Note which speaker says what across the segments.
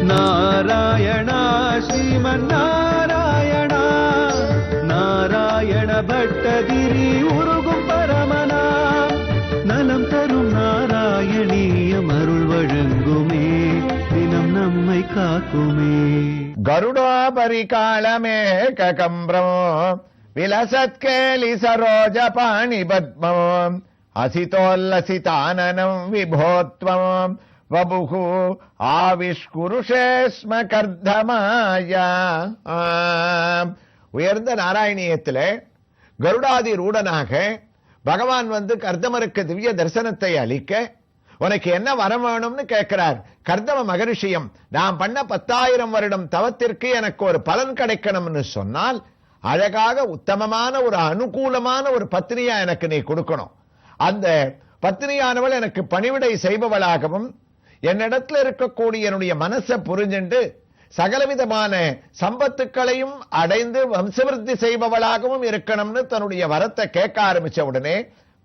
Speaker 1: நாராயணா ஸ்ரீமன்னாராயணா நாராயண பட்டதிரி உருகும் பரமனா நலம் தரும் நாராயணீயம் அருள் வழங்குமே தினம் நம்மை காக்குமே.
Speaker 2: கருடாபரிகாலமே ககம்பிரம் விலசத்கேலி சரோஜ பாணி பத்மம் அசிதோல்லசிதானனம் விபோத்வம் வபுகு ஆவிஷ்குருஷேஸ்ம கர்தமாயா. உயர்ந்த நாராயணியத்திலே கருடாதி ரூடனாக பகவான் வந்து கர்தமருக்கு திவ்ய தரிசனத்தை அளிக்க உனக்கு என்ன வரம் வேணும்னு கேட்கிறார். கர்தம மகரிஷியம் நான் பண்ண 10,000 வருடம் தவத்திற்கு எனக்கு ஒரு பலன் கிடைக்கணும்னு சொன்னால் அழகாக உத்தமமான ஒரு அனுகூலமான ஒரு பத்னியா எனக்கு நீ கொடுக்கணும். அந்த பத்னியானவள் எனக்கு பணிவிடை செய்பவளாகவும் என்னிடத்துல இருக்கக்கூடிய என்னுடைய மனசை புரிஞ்சுண்டு சகலவிதமான சம்பத்துக்களையும் அடைந்து வம்சவிருத்தி செய்பவளாகவும் இருக்கணும்னு தன்னுடைய வரத்தை கேட்க ஆரம்பிச்ச உடனே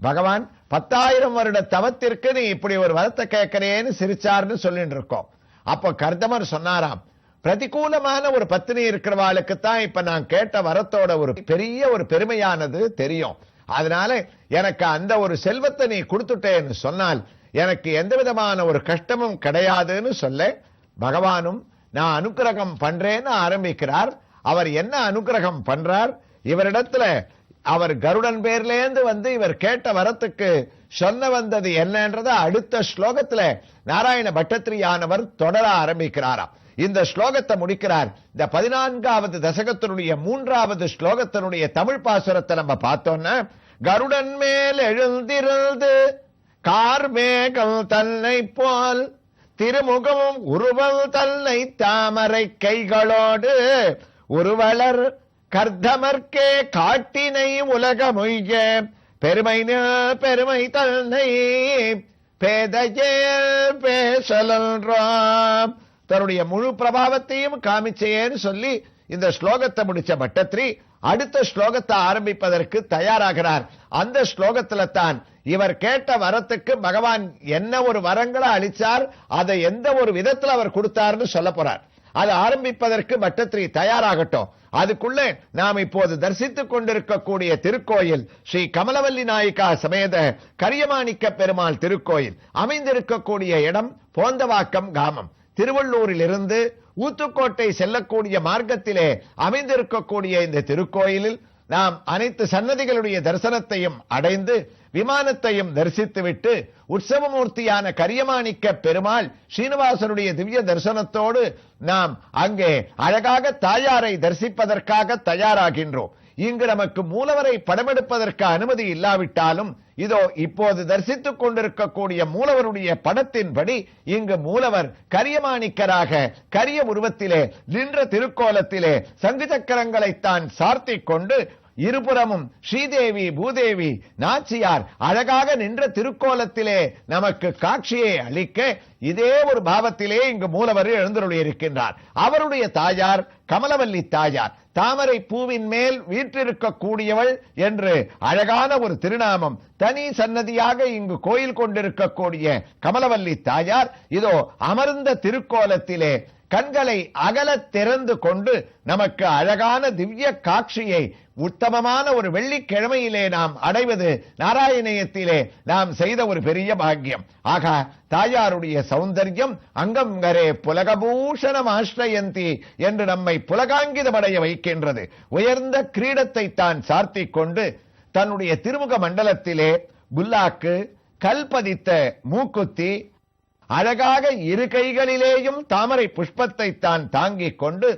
Speaker 2: பகவான் 10,000 வருட தவத்திற்கு நீ இப்படி ஒரு வரத்தை கேட்கிறேன்னு சிரிச்சார்னு சொல்லிட்டு இருக்கோம். அப்ப கர்தமர் சொன்னாராம், பிரதிகூலமான ஒரு பத்னி இருக்கிறவாளுக்கு தான் இப்ப நான் கேட்ட வரத்தோட ஒரு பெரிய ஒரு பெருமையானது தெரியும். அதனால எனக்கு அந்த ஒரு செல்வத்தை நீ கொடுத்துட்டேன்னு சொன்னால் எனக்கு எந்த விதமான ஒரு கஷ்டமும் கிடையாதுன்னு சொல்ல பகவானும் நான் அனுக்கிரகம் பண்றேன்னு ஆரம்பிக்கிறார். அவர் என்ன அனுக்கிரகம் பண்றார்? இவரிடத்துல அவர் கருடன் பேர்லேந்து வந்து இவர் கேட்ட வரத்துக்கு சொன்ன வந்தது என்னன்றத அடுத்த ஸ்லோகத்துல நாராயண பட்டத்திரியானவர் தொடர ஆரம்பிக்கிறாராம். இந்த ஸ்லோகத்தை முடிக்கிறார். இந்த 14வது தசகத்தினுடைய 3வது ஸ்லோகத்தினுடைய தமிழ் பாசுரத்தை நம்ம பார்த்தோம்னா, கருடன் மேல் எழுந்திருந்து கார்மேகம் தன்னை போல் திருமுகமும் உருவம் தன்னை தாமரை கைகளோடு உருவலர் கர்தமர்க்கே காட்டினை உலகமொய்ய பெருமை பெருமை தன்னை பேதையே பேசலன்றாம். தன்னுடைய முழு பிரபாவத்தையும் காமிச்சேன்னு சொல்லி இந்த ஸ்லோகத்தை முடிச்ச பட்டத்ரி அடுத்த ஸ்லோகத்தை ஆரம்பிப்பதற்கு தயாராகிறார். அந்த ஸ்லோகத்துல தான் இவர் கேட்ட வரத்துக்கு பகவான் என்ன ஒரு வரங்களை அளிச்சார், அதை எந்த ஒரு விதத்தில் அவர் கொடுத்தார்னு சொல்ல போறார். அதை ஆரம்பிப்பதற்கு பட்டத்ரி தயாராகட்டும். அதுக்குள்ளே நாம் இப்போது தரிசித்துக் கொண்டிருக்கக்கூடிய திருக்கோயில் ஸ்ரீ கமலவல்லி நாயிகா சமேத கரியமாணிக்க பெருமாள் திருக்கோயில் அமைந்திருக்கக்கூடிய இடம் போந்தவாக்கம் கிராமம். திருவள்ளூரில் இருந்து ஊத்துக்கோட்டை செல்லக்கூடிய மார்க்கத்திலே அமைந்திருக்கக்கூடிய இந்த திருக்கோயிலில் நாம் அனைத்து சன்னதிகளுடைய தரிசனத்தையும் அடைந்து விமானத்தையும் தரிசித்துவிட்டு உற்சவமூர்த்தியான கரியமாணிக்க பெருமாள் ஸ்ரீனிவாசனுடைய திவ்ய தரிசனத்தோடு நாம் அங்கே அழகாக தாயாரை தரிசிப்பதற்காக தயாராகின்றோம். இங்கு நமக்கு மூலவரை படமெடுப்பதற்கு அனுமதி இல்லாவிட்டாலும் இதோ இப்போது தரிசித்துக் கொண்டிருக்கக்கூடிய மூலவருடைய படத்தின்படி இங்கு மூலவர் கரியமாணிக்கராக கரிய உருவத்திலே நின்ற திருக்கோலத்திலே சங்கு சக்கரங்களைத்தான் சார்த்திக் கொண்டு இருபுறமும் ஸ்ரீதேவி பூதேவி நாச்சியார் அழகாக நின்ற திருக்கோலத்திலே நமக்கு காட்சியை அளிக்க இதே ஒரு பாவத்திலே இங்கு மூலவர் எழுந்தருளி இருக்கின்றார். அவருடைய தாயார் கமலவல்லி தாயார், தாமரை பூவின் மேல் வீற்றிருக்கக்கூடியவள் என்று அழகான ஒரு திருநாமம் தனி சன்னதியாக இங்கு கோயில் கொண்டிருக்கக்கூடிய கமலவல்லி தாயார் இதோ அமர்ந்த திருக்கோலத்திலே கண்களை அகல திறந்து கொண்டு நமக்கு அழகான திவ்ய காட்சியை உத்தமமான ஒரு வெள்ளிக்கிழமையிலே நாம் அடைவது நாராயணியத்திலே நாம் செய்த ஒரு பெரிய பாக்கியம். ஆக தாயாருடைய சௌந்தர்யம் அங்கம் கரே புலகபூஷணம் ஆஷ்டயந்தி என்று நம்மை புலகாங்கிதமடைய வைக்கின்றது. உயர்ந்த கிரீடத்தை தான் சார்த்திக் கொண்டு தன்னுடைய திருமுக மண்டலத்திலே புல்லாக்கு கல்பதித்த மூக்குத்தி அழகாக இரு கைகளிலேயும் தாமரை புஷ்பத்தை தான் தாங்கிக் கொண்டு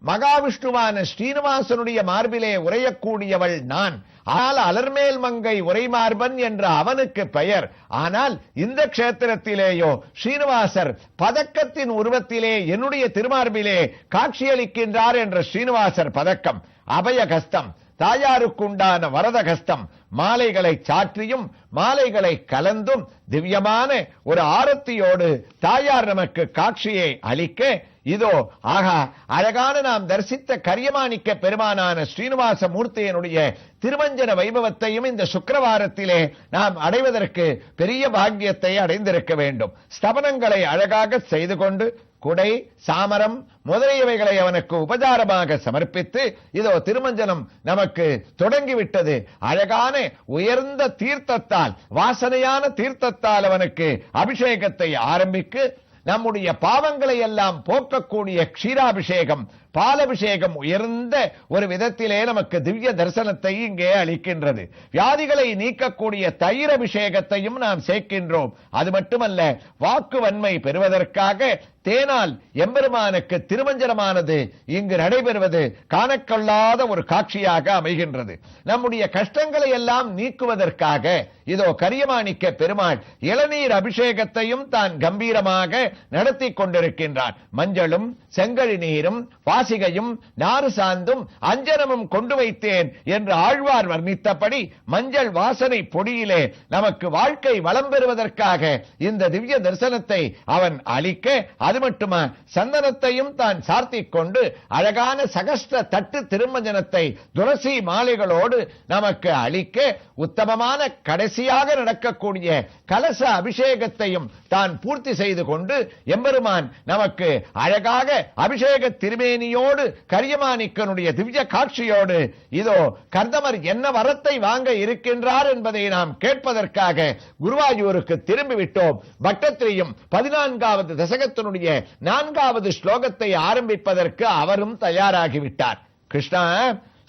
Speaker 2: மகாவிஷ்ணுவான ஸ்ரீனிவாசனுடைய மார்பிலே உரையக்கூடியவள் நான். ஆனால் அலர்மேல் மங்கை உரைமார்பன் என்ற அவனுக்கு பெயர். ஆனால் இந்த க்ஷேத்திரத்திலேயோ ஸ்ரீனிவாசர் பதக்கத்தின் உருவத்திலே என்னுடைய திருமார்பிலே காட்சியளிக்கின்றார் என்ற ஸ்ரீனிவாசர் பதக்கம் அபயகஸ்தம், தாயாருக்குண்டான வரதகஸ்தம், மாலைகளை சாற்றியும் மாலைகளை கலந்தும் திவ்யமான ஒரு ஆரத்தியோடு தாயார் நமக்கு காட்சியை அளிக்க இதோ ஆகா, அழகான நாம் தரிசித்த கரியமாணிக்க பெருமானான ஸ்ரீனிவாச மூர்த்தியினுடைய திருமஞ்சன வைபவத்தையும் இந்த சுக்கிரவாரத்திலே நாம் அடைவதற்கு பெரிய பாக்கியத்தை அடைந்திருக்க வேண்டும். ஸ்தபனங்களை அழகாக செய்து கொண்டு குடை, சாமரம் முதலியவைகளை அவனுக்கு உபசாரமாக சமர்ப்பித்து இதோ திருமஞ்சனம் நமக்கு தொடங்கிவிட்டது. அழகான உயர்ந்த தீர்த்தத்தால், வாசனையான தீர்த்தத்தால் அவனுக்கு அபிஷேகத்தை ஆரம்பிக்கு. நம்முடைய பாவங்களை எல்லாம் போக்கக்கூடிய க்ஷீராபிஷேகம், பாலபிஷேகம் உயர்ந்த ஒரு விதத்திலே நமக்கு திவ்ய தரிசனத்தை இங்கே அளிக்கின்றது. வியாதிகளை நீக்கக்கூடிய தயிர் அபிஷேகத்தையும் நாம் சேர்க்கின்றோம். அது மட்டுமல்ல, வாக்கு வன்மை பெறுவதற்காக தேனால் எம்பெருமானுக்கு திருமஞ்சனமானது இங்கு நடைபெறுவது காணக்கொள்ளாத ஒரு காட்சியாக அமைகின்றது. நம்முடைய கஷ்டங்களை எல்லாம் நீக்குவதற்காக இதோ கரியமாணிக்க பெருமாள் இளநீர் அபிஷேகத்தையும் தான் கம்பீரமாக நடத்தி கொண்டிருக்கின்றான். மஞ்சளும் செங்கழி நீரும் வாசிகையும் நாறு சாந்தும் அஞ்சனமும் கொண்டு வைத்தேன் என்று ஆழ்வார் வர்ணித்தபடி மஞ்சள் வாசனை பொடியிலே நமக்கு வாழ்க்கை வளம் பெறுவதற்காக இந்த திவ்ய தரிசனத்தை அவன் அளிக்க, அது மட்டுமா சந்தனத்தையும் தான் சார்த்திக் கொண்டு அழகான சகஸ்ர தட்டு திருமஞ்சனத்தை துளசி மாலைகளோடு நமக்கு அளிக்க, உத்தமமான கடைசியாக நடக்கக்கூடிய கலச அபிஷேகத்தையும் தான் பூர்த்தி செய்து கொண்டு எம்பெருமான் நமக்கு அழகாக அபிஷேக திருமேனியோடு கரியமாணிக்கனுடைய திவ்ய காட்சியோடு இதோ கர்தமர் என்ன வரத்தை வாங்க இருக்கின்றார் என்பதை நாம் கேட்பதற்காக குருவாயூருக்கு திரும்பிவிட்டோம். பட்டத்திரியும் 14வது தசகத்தினுடைய 4வது ஸ்லோகத்தை ஆரம்பிப்பதற்கு அவரும் தயாராகிவிட்டார். கிருஷ்ணா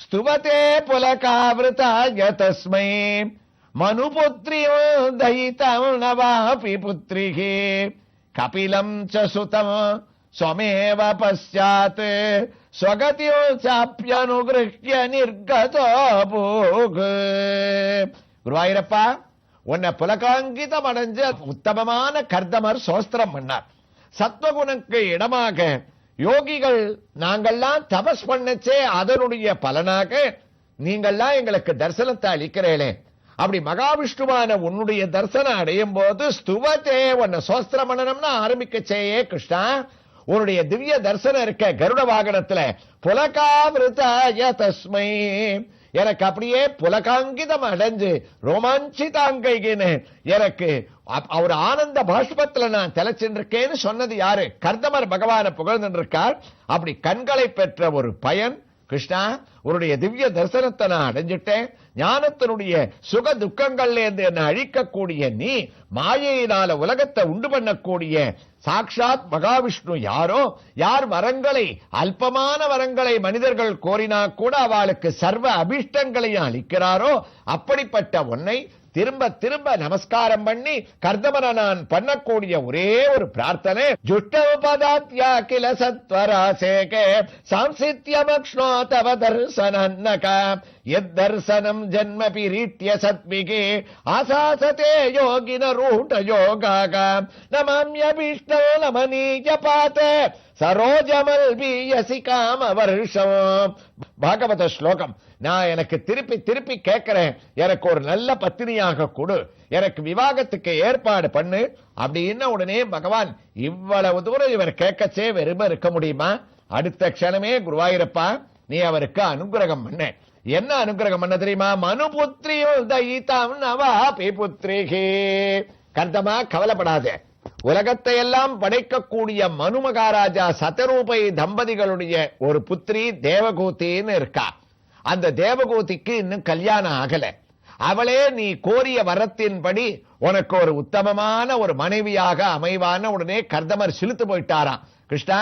Speaker 2: ஸ்துவதே புலகாவிருதாய தஸ்மை மனுபுத்ரியோ தயிதம் நவாபி புத்ரிகே கபிலம் ச சுதம் ஸ்வமேவ பஸ்யாத் ஸ்வகதியோ சாப்யனுகிருஹ்ய நிர்கதோ பூக். குருவாயூரப்பா, உன்னை புலகாங்கிதம் அடைஞ்ச உத்தமமான கர்தமர் சோஸ்திரம் பண்ணார். சத்வகுணக்கு இடமாக யோகிகள் நாங்கள்லாம் தபஸ் பண்ணச்சே அதனுடைய பலனாக நீங்கள்லாம் எங்களுக்கு தரிசனத்தை அளிக்கிறீங்களே, அப்படி மகாவிஷ்ணுவான உன்னுடைய தரிசனம் அடையும் போது ஸ்துவத்தே உன்னை சோஸ்திர மனனம்னா ஆரம்பிக்கச்சேயே கிருஷ்ணா, உன்னுடைய திவ்ய தரிசனம் இருக்க கருட வாகனத்துல புலகாவிருதாய தஸ்மை, எனக்கு அப்படியே புலகாங்கிதம் அடைஞ்சு ரோமாஞ்சிதாங்கைன்னு எனக்கு அவர் ஆனந்த பாஷ்பத்துல நான் தலைச்சிருக்கேன்னு சொன்னது யாரு? கர்தமர் பகவான புகழ்ந்திருக்கார். அப்படி கண்களை பெற்ற ஒரு பயன் கிருஷ்ணா, உன்னுடைய திவ்ய தரிசனத்தை நான் அடைஞ்சிட்டேன். ஞானத்தினுடைய சுக துக்கங்கள்ல இருந்து என்ன அழிக்கக்கூடிய நீ மாயையினால உலகத்தை உண்டு பண்ணக்கூடிய சாட்சாத் மகாவிஷ்ணு யாரோ, யார் வரங்களை அல்பமான வரங்களை மனிதர்கள் கோரினா கூட அவளுக்கு சர்வ அபிஷ்டங்களையும் அளிக்கிறாரோ, அப்படிப்பட்ட உன்னை திரும்ப திரும்ப நமஸ்காரம் பண்ணி கர்தமன நான் பண்ணக்கூடிய ஒரே ஒரு பிரார்த்தனை, ஜுஷ்டோபதாத்யா கில சத்வராசேகே சாம்சித்யமக்ஷ்ணோ தவ தர்சனன்னக யத்தர்சனம் ஜன்ம பிரீட்ய சத்விகே ஆசாசதே யோகின ரூட யோகாக நமாம்யபீஷ்ணோ நமனீய பாதே சரோஜமல் பீயசி காம வருஷம். பாகவத ஸ்லோகம். நான் எனக்கு திருப்பி திருப்பி கேட்கிறேன், எனக்கு ஒரு நல்ல பத்தினியாக கொடு, எனக்கு விவாகத்துக்கு ஏற்பாடு பண்ணு அப்படின்னா உடனே பகவான் இவ்வளவு தூரம் இவர் கேட்கச்சே வெறும இருக்க முடியுமா? அடுத்த க்ஷணமே குருவாயூரப்பா நீ அவருக்கு அனுகிரகம் பண்ண. என்ன அனுகிரகம் பண்ண தெரியுமா? மனுபுத்ரியோ தயிதம் நவாபி புத்ரிகே. கர்தமா கவலைப்படாத, உலகத்தை எல்லாம் படைக்கக்கூடிய மனு மகாராஜா சதரூபை தம்பதிகளுடைய ஒரு புத்திரி தேவகூத்தின்னு இருக்கா. அந்த தேவகூதிக்கு இன்னும் கல்யாணம் ஆகல. அவளே நீ கோரிய வரத்தின்படி உனக்கு ஒரு உத்தமமான ஒரு மனைவியாக அமைவான உடனே கர்தமர் சிலுத்து போயிட்டாராம். கிருஷ்ணா,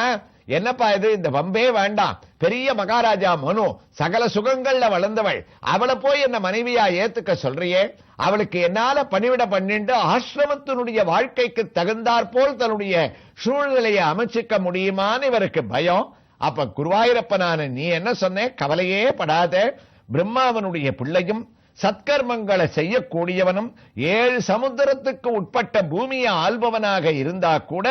Speaker 2: என்னப்பா இது, இந்த வம்பே வேண்டாம். பெரிய மகாராஜா மனு சகல சுகங்கள்ல வளர்ந்தவள், அவளை போய் என்ன மனைவியா ஏத்துக்க சொல்றியே, அவளுக்கு என்னால பணிவிட பண்ணிட்டு ஆசிரமத்தினுடைய வாழ்க்கைக்கு தகுந்தாற்போல் தன்னுடைய சூழ்நிலையை அமைச்சிக்க முடியுமான்னு இவருக்கு பயம். அப்ப குருவாயூரப்பனான நீ என்ன சொன்ன? கவலையே படாத, பிரம்மாவனுடைய பிள்ளையும் சத்கர்மங்களை செய்யக்கூடியவனும் 7 சமுத்திரத்துக்கு உட்பட்ட பூமியை ஆள்பவனாக இருந்தா கூட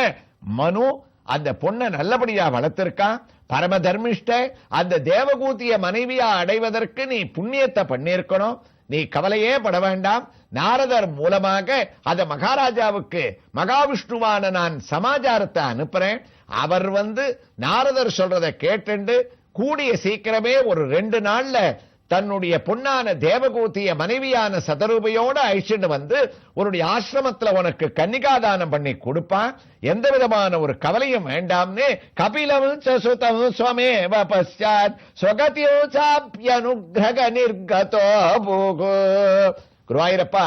Speaker 2: மனு அந்த பொண்ணை நல்லபடியா வளர்த்திருக்கான். பரம தர்மிஷ்ட அந்த தேவகூதிய மனைவியா அடைவதற்கு நீ புண்ணியத்தை பண்ணியிருக்கணும். நீ கவலையே பட வேண்டாம். நாரதர் மூலமாக அந்த மகாராஜாவுக்கு மகாவிஷ்ணுவான நான் சமாச்சாரத்தை அனுப்புறேன். அவர் நாரதர் சொல்றதை கேட்டு கூடிய சீக்கிரமே ஒரு 2 நாள்ல தன்னுடைய பொன்னான தேவகூதிய மனைவியான சதரூபையோட அழிச்சுட்டு உன்னுடைய ஆசிரமத்துல உனக்கு கன்னிகாதானம் பண்ணி கொடுப்பான், எந்த விதமான ஒரு கவலையும் வேண்டாம்னு கபிலம் சுதம் ஸ்வமேவ பశ్చాத் ஸ்வகத்யோ சாப்யனுக்ரக நிர்கதோ பூகு. குருவாயூரப்பா,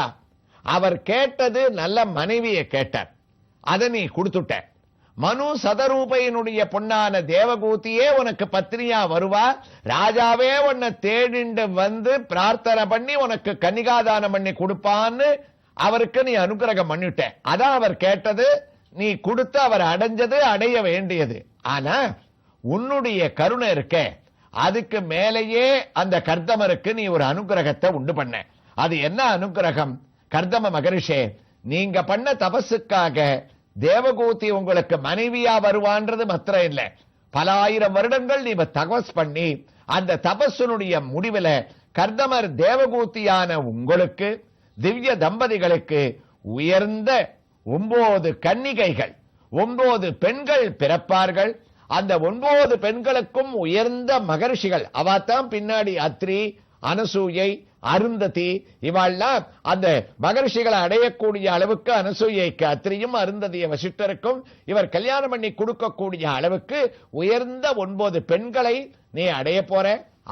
Speaker 2: அவர் கேட்டது நல்ல மனைவியை கேட்டார், அதை நீ கொடுத்துட்ட. மனு சதரூபையினுடைய பொன்னான தேவகூதியே உனக்கு பத்னியா வருவா, ராஜாவே உன்னை தேடிண்டு பிரார்த்தனை பண்ணி உனக்கு கன்னிகாதானம் பண்ணி கொடுப்பான்னு அவருக்கு நீ அனுகிரகம் பண்ணிட்ட. அதான் அவர் கேட்டது, நீ கொடுத்து அவர் அடைஞ்சது, அடைய வேண்டியது. ஆனா உன்னுடைய கருணை இருக்க, அதுக்கு மேலேயே அந்த கர்தமருக்கு நீ ஒரு அனுகிரகத்தை உண்டு பண்ண. அது என்ன அனுகிரகம்? கர்தம மகரிஷே, நீங்க பண்ண தபசுக்காக தேவகூதி உங்களுக்கு மனைவியா வருவான்றது மாத்திரம் இல்ல, பல ஆயிரம் வருடங்கள் நீ தபஸ் பண்ணி அந்த தபஸுனுடைய முடிவில் கர்தமர் தேவகூதியான உங்களுக்கு, திவ்ய தம்பதிகளுக்கு உயர்ந்த 9 கன்னிகைகள், 9 பெண்கள் பிறப்பார்கள். அந்த 9 பெண்களுக்கும் உயர்ந்த மகர்ஷிகள், அவாத்தான் பின்னாடி அத்ரி, அனசூயை, அருந்ததி, இவாள்லாம் அந்த மகர்ஷிகளை அடையக்கூடிய அளவுக்கு அனசூயைக்கு அத்திரியும் அருந்ததிய வசிஷ்டருக்கும் இவர் கல்யாணம் பண்ணி கொடுக்கக்கூடிய அளவுக்கு உயர்ந்த 9 பெண்களை நீ அடைய போற.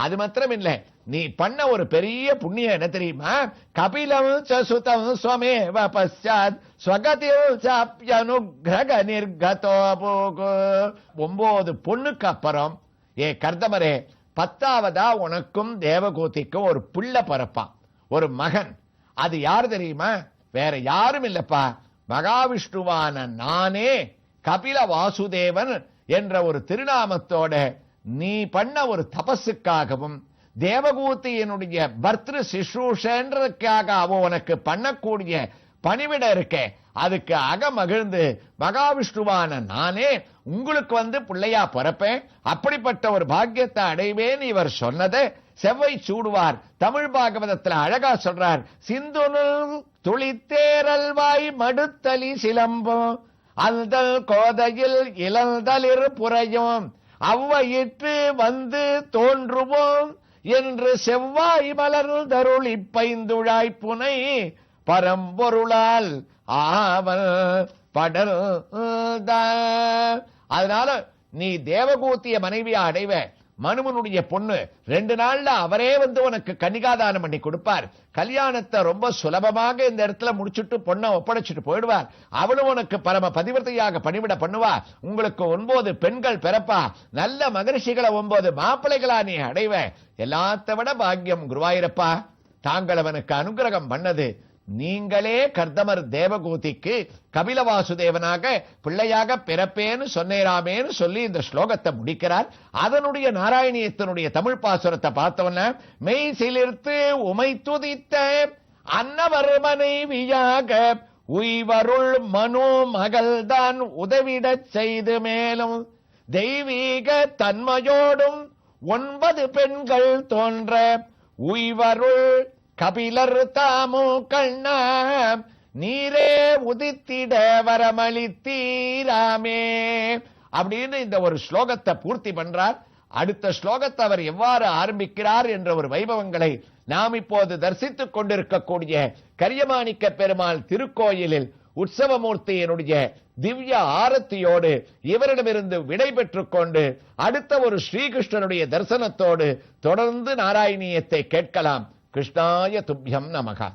Speaker 2: அது மாத்திரம் இல்ல, நீ பண்ண ஒரு பெரிய புண்ணியம் என்ன தெரியுமா? கபிலம் சுதம் ஸ்வமேவ பశ్చాத் ஸ்வகத்யோ சாப்யனுக்ரக நிர்கதோ பூகு. 9 பொண்ணுக்கு அப்புறம் ஏ கர்தமரே, 10ஆவதா உனக்கும் தேவகூதிக்கும் ஒரு பிள்ளை பிறப்பான், ஒரு மகன். அது யார் தெரியுமா? வேற யாரும் இல்லப்பா, மகாவிஷ்ணுவான நானே கபில வாசுதேவன் என்ற ஒரு திருநாமத்தோட நீ பண்ண ஒரு தபசுக்காகவும் தேவகூதியினுடைய பர்த்ரு சிசுஷன்றதுக்காக அவ உனக்கு பண்ணக்கூடிய பணிவிட இருக்க, அதுக்கு அகமகிழ்ந்து மகாவிஷ்ணுவான நானே உங்களுக்கு பிள்ளையா பிறப்பேன், அப்படிப்பட்ட ஒரு பாக்கியத்தை அடைவேன் இவர் சொன்னதை செவ்வை சூடுவார் தமிழ் பாகவதத்தில் அழகா சொல்றார். சிந்துனுள் துளித்தேரல்வாய் மடுத்தலி சிலம்பும் அல்தல் கோதையில் இளந்தளிர் புறையும் அவ்வயிற்று தோன்றுவோம் என்று செவ்வாய் மலர் தருளி பைந்துழாய் புனை பரம்பொருளால் ஆவல் படல். அதனால நீ தேவகூதிய மனைவியா அடைவ. மனுவனுடைய பொண்ணு 2 நாள்ல அவரே உனக்கு கன்னிகாதானம் பண்ணி கொடுப்பார். கல்யாணத்தை ரொம்ப சுலபமாக இந்த இடத்துல முடிச்சுட்டு பொண்ணை ஒப்படைச்சிட்டு போயிடுவார். அவளும் உனக்கு பரம பதிவிரதையாக பணிவிட பண்ணுவா. உங்களுக்கு 9 பெண்கள் பிறப்பா, நல்ல மகரிஷிகளை 9 மாப்பிள்ளைகளா நீ அடைவ. எல்லாத்த விட பாக்கியம் குருவாயூரப்பா, தாங்கள் அவனுக்கு அனுகிரகம் பண்ணது. நீங்களே கர்தமர் தேவகூதிக்கு கபில வாசுதேவனாக பிள்ளையாக பிறப்பேன்னு சொன்னேராமேன்னு சொல்லி இந்த ஸ்லோகத்தை முடிக்கிறார். அதனுடைய நாராயணியத்தினுடைய தமிழ் பாசுரத்தை பார்த்தவன மெய் சிலிர்த்து உமை துதித்த அன்னவர் மனைவியாக உய்வருள் மனு மகள்தான் உதவிடச் செய்து மேலும் தெய்வீக தன்மையோடும் 9 பெண்கள் தோன்ற உய்வருள் கபிலர் தாமு கண்ணா நீரே உதித்திட வரமளித்தீராமே அப்படின்னு இந்த ஒரு ஸ்லோகத்தை பூர்த்தி பண்றார். அடுத்த ஸ்லோகத்தை அவர் எவ்வாறு ஆரம்பிக்கிறார் என்ற ஒரு வைபவங்களை நாம் இப்போது தரிசித்துக் கொண்டிருக்கக்கூடிய கரியமாணிக்க பெருமாள் திருக்கோயிலில் உற்சவமூர்த்தியினுடைய திவ்ய ஆரத்தியோடு இவரிடமிருந்து விடை பெற்றுக் கொண்டு அடுத்த ஒரு ஸ்ரீகிருஷ்ணனுடைய தரிசனத்தோடு தொடர்ந்து நாராயணியத்தை கேட்கலாம். கிருஷ்ணாய துப்யம் நமகா.